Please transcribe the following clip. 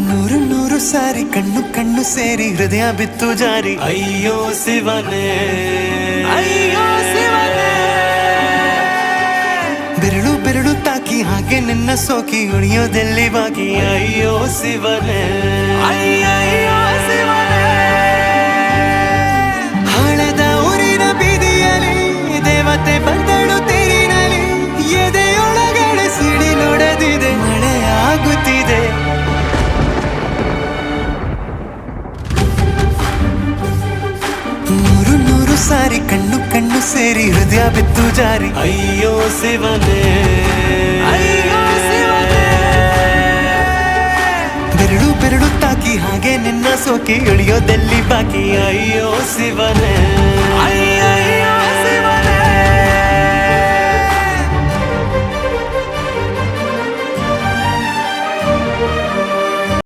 ನೂರು ನೂರು ಸಾರಿ ಕಣ್ಣು ಕಣ್ಣು ಸೇರಿ ಹೃದಯ ಬಿತ್ತು ಜಾರಿ ಅಯ್ಯೋ ಶಿವನೇ ಅಯ್ಯೋ ಶಿವನೇ ಬೆರಳು ಬೆರಳು ತಾಕಿ ಹಾಗೆ ನಿನ್ನ ಸೋಕಿ ಉಳಿಯೋದೆಲ್ಲಿ ಬಾಕಿ ಅಯ್ಯೋ ಶಿವನೇ ಅಯ್ಯಯ್ಯೋ ಶಿವನೇ ಹಳದ ಊರಿನ ಬೀದಿಯಲ್ಲಿ ದೇವತೆ ಬಂದಳು ತೇರಿನಲ್ಲಿ ಎದೆಯೊಳಗಡೆ ಸಿಡಿಲೊಡೆದಿದೆ ಮಳೆ ಆಗುತ್ತಿದೆ ನೂರು ನೂರು ಸಾರಿ ಕಣ್ಣು ಕಣ್ಣು ಸೇರಿ ಹೃದಯ ಬಿತ್ತು ಜಾರಿ ಅಯ್ಯೋ ಶಿವನೇ ಅಯ್ಯೋ ಶಿವನೇ ಬೆರಳು ಬೆರಳು ತಾಕಿ ಹಾಗೆ ನಿನ್ನ ಸೋಕಿ ಇಳಿಯೋದೆಲ್ಲಿ ಬಾಕಿ ಅಯ್ಯೋ ಶಿವನೇ